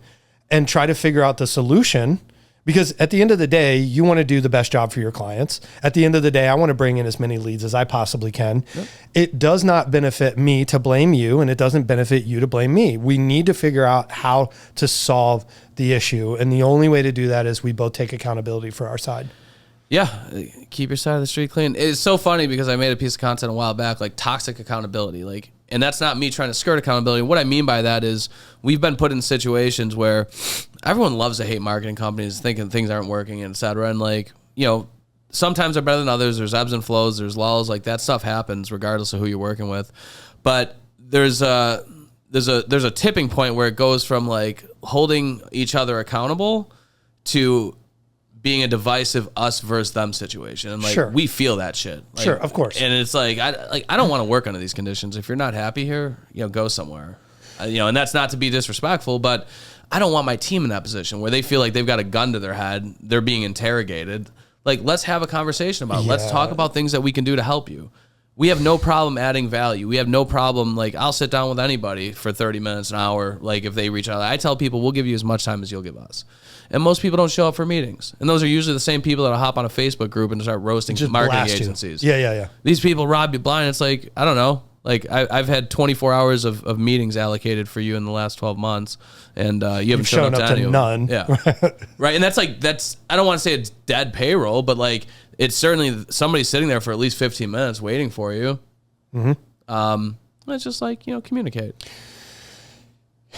and try to figure out the solution, because at the end of the day, you want to do the best job for your clients. At the end of the day, I want to bring in as many leads as I possibly can. Yep. It does not benefit me to blame you, and it doesn't benefit you to blame me. We need to figure out how to solve the issue. And the only way to do that is we both take accountability for our side. Yeah, keep your side of the street clean. It's so funny because I made a piece of content a while back, like toxic accountability. Like, and that's not me trying to skirt accountability. What I mean by that is we've been put in situations where everyone loves to hate marketing companies, thinking things aren't working, and et cetera. And like, sometimes they're better than others. There's ebbs and flows. There's lulls. Like, that stuff happens regardless of who you're working with. But there's a tipping point where it goes from like holding each other accountable to being a divisive us versus them situation. And like, we feel that shit. Like, sure, of course. And it's like, I don't want to work under these conditions. If you're not happy here, go somewhere. And that's not to be disrespectful, but I don't want my team in that position where they feel like they've got a gun to their head. They're being interrogated. Like, let's have a conversation about it. Let's talk about things that we can do to help you. We have no problem adding value. We have no problem. Like, I'll sit down with anybody for 30 minutes, an hour. Like, if they reach out, I tell people, we'll give you as much time as you'll give us. And most people don't show up for meetings. And those are usually the same people that'll hop on a Facebook group and start roasting marketing agencies. Yeah. These people rob you blind. It's like, I don't know. Like, I've had 24 hours of meetings allocated for you in the last 12 months, and you haven't shown up to any of them. None. Yeah. Right. And that's, I don't want to say it's dead payroll, but like, it's certainly somebody sitting there for at least 15 minutes waiting for you. It's just like, communicate.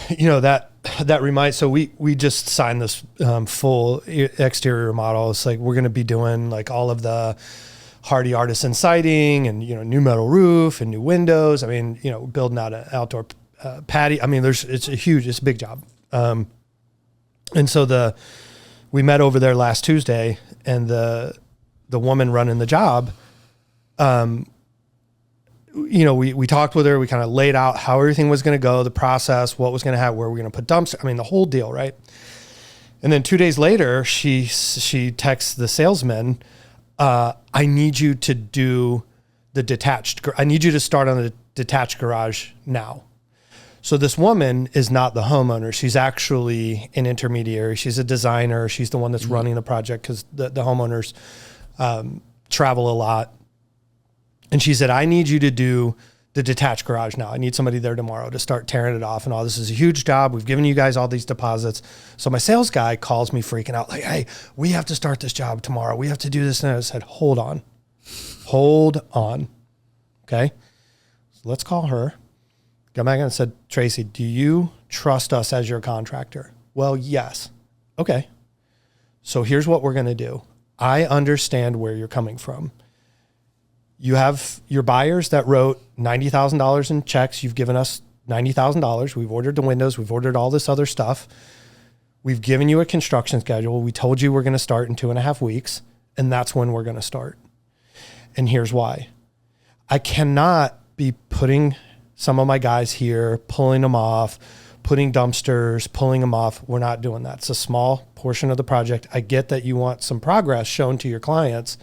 That reminds, so we just signed this full exterior model. It's like, we're going to be doing like all of the Hardy Artisan siding and, new metal roof and new windows. I mean, building out an outdoor patio. I mean, it's a big job. And so we met over there last Tuesday, and the woman running the job, we talked with her, we kind of laid out how everything was going to go, the process, what was going to happen, where we're going to put dumpster. I mean, the whole deal. Right. And then 2 days later, she texts the salesman, I need you to do I need you to start on the detached garage now. So this woman is not the homeowner. She's actually an intermediary. She's a designer. She's the one that's running the project, because the homeowners travel a lot. And she said, I need you to do the detached garage now. I need somebody there tomorrow to start tearing it off and all. This is a huge job. We've given you guys all these deposits. So my sales guy calls me freaking out like, hey, we have to start this job tomorrow. We have to do this. And I said, hold on. Okay. So let's call her. Got back and said, Tracy, do you trust us as your contractor? Well, yes. Okay. So here's what we're going to do. I understand where you're coming from. You have your buyers that wrote $90,000 in checks. You've given us $90,000. We've ordered the windows. We've ordered all this other stuff. We've given you a construction schedule. We told you we're going to start in 2.5 weeks, and that's when we're going to start. And here's why. I cannot be putting some of my guys here, pulling them off, putting dumpsters, pulling them off. We're not doing that. It's a small portion of the project. I get that you want some progress shown to your clients,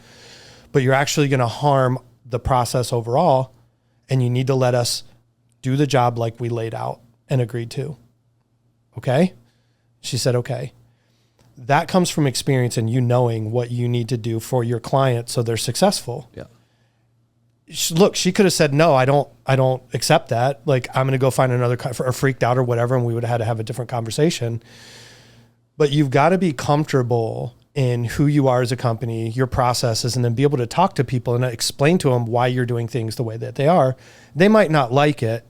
but you're actually going to harm the process overall, and you need to let us do the job like we laid out and agreed to. Okay? She said, okay. That comes from experience and you knowing what you need to do for your client so they're successful. Yeah. Look, she could have said, no, I don't accept that. Like, I'm going to go find another, or freaked out or whatever, and we would have had to have a different conversation. But you've got to be comfortable in who you are as a company, your processes, and then be able to talk to people and explain to them why you're doing things the way that they are. They might not like it,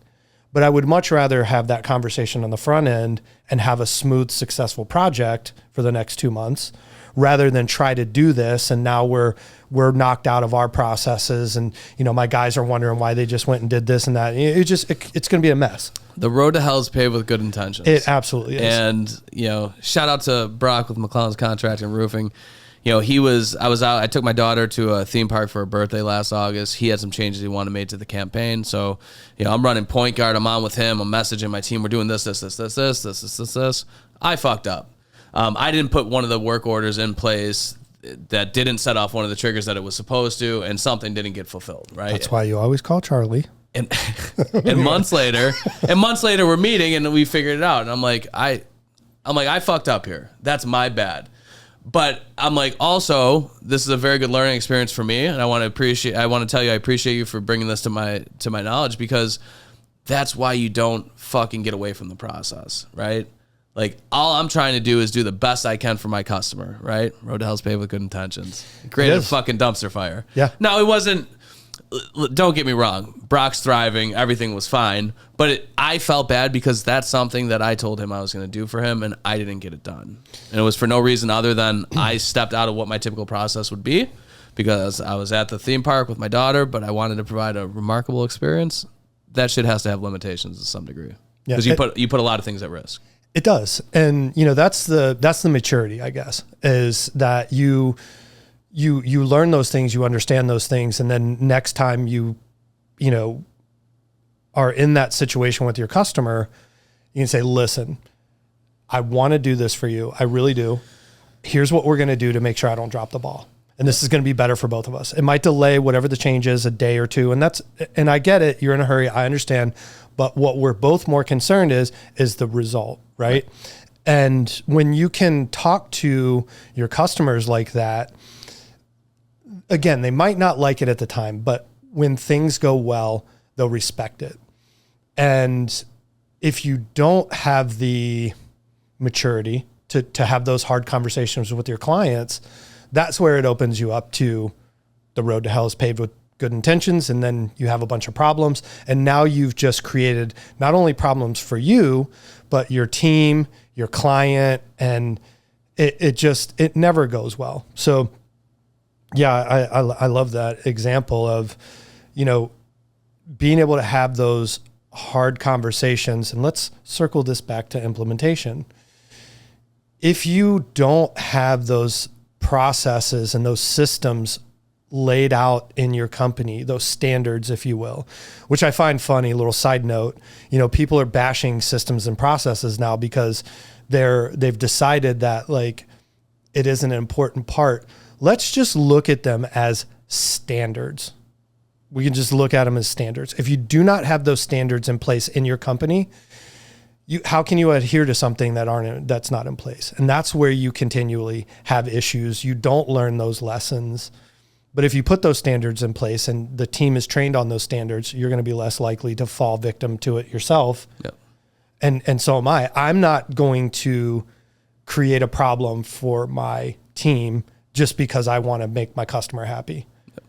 but I would much rather have that conversation on the front end and have a smooth, successful project for the next 2 months, rather than try to do this and now we're knocked out of our processes, and my guys are wondering why they just went and did this and that. It's going to be a mess. The road to hell is paved with good intentions. It absolutely is. And shout out to Brock with McClellan's Contracting and Roofing. I was out. I took my daughter to a theme park for her birthday last August. He had some changes he wanted made to the campaign, so I'm running point guard. I'm on with him. I'm messaging my team. We're doing this. I fucked up. I didn't put one of the work orders in place that didn't set off one of the triggers that it was supposed to, and something didn't get fulfilled. Right. That's why you always call Charlie. And months later, we're meeting and we figured it out. And I'm like, I fucked up here. That's my bad. But I'm like, also, this is a very good learning experience for me, and I want to tell you I appreciate you for bringing this to my knowledge, because that's why you don't fucking get away from the process, right? Like, all I'm trying to do is do the best I can for my customer, right? Road to hell's paved with good intentions. Created a fucking dumpster fire. Yeah. Now, it wasn't. Don't get me wrong. Brock's thriving. Everything was fine. But I felt bad because that's something that I told him I was going to do for him, and I didn't get it done. And it was for no reason other than I stepped out of what my typical process would be, because I was at the theme park with my daughter, but I wanted to provide a remarkable experience. That shit has to have limitations to some degree, because you put a lot of things at risk. It does. And you know, that's the maturity, I guess, is that you learn those things, you understand those things. And then next time you know, are in that situation with your customer, you can say, listen, I want to do this for you. I really do. Here's what we're going to do to make sure I don't drop the ball. And this is going to be better for both of us. It might delay whatever the change is a day or two. And I get it. You're in a hurry. I understand. But what we're both more concerned is the result, right? And when you can talk to your customers like that, again, they might not like it at the time, but when things go well, they'll respect it. And if you don't have the maturity to have those hard conversations with your clients, that's where it opens you up to the road to hell is paved with good intentions. And then you have a bunch of problems. And now you've just created not only problems for you, but your team, your client, and it never goes well. So yeah, I love that example of, you know, being able to have those hard conversations. And let's circle this back to implementation. If you don't have those processes and those systems laid out in your company, those standards, if you will, which I find funny, little side note, you know, people are bashing systems and processes now because they've decided that like it isn't an important part. Let's just look at them as standards. We can just look at them as standards. If you do not have those standards in place in your company, how can you adhere to something that's not in place? And that's where you continually have issues. You don't learn those lessons. But if you put those standards in place and the team is trained on those standards, you're going to be less likely to fall victim to it yourself. Yep. And so am I. I'm not going to create a problem for my team just because I want to make my customer happy. Yep.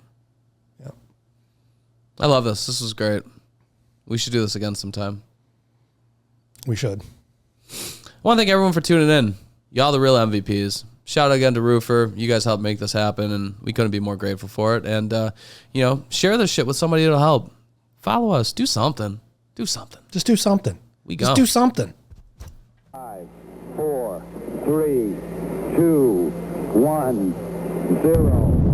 Yep. I love this. This was great. We should do this again sometime. We should. I want to thank everyone for tuning in. Y'all the real MVPs. Shout out again to Roofr. You guys helped make this happen, and we couldn't be more grateful for it. And, you know, share this shit with somebody that'll help. Follow us. Do something. Do something. Just do something. Just do something. 5, 4, 3, 2, 1, 0.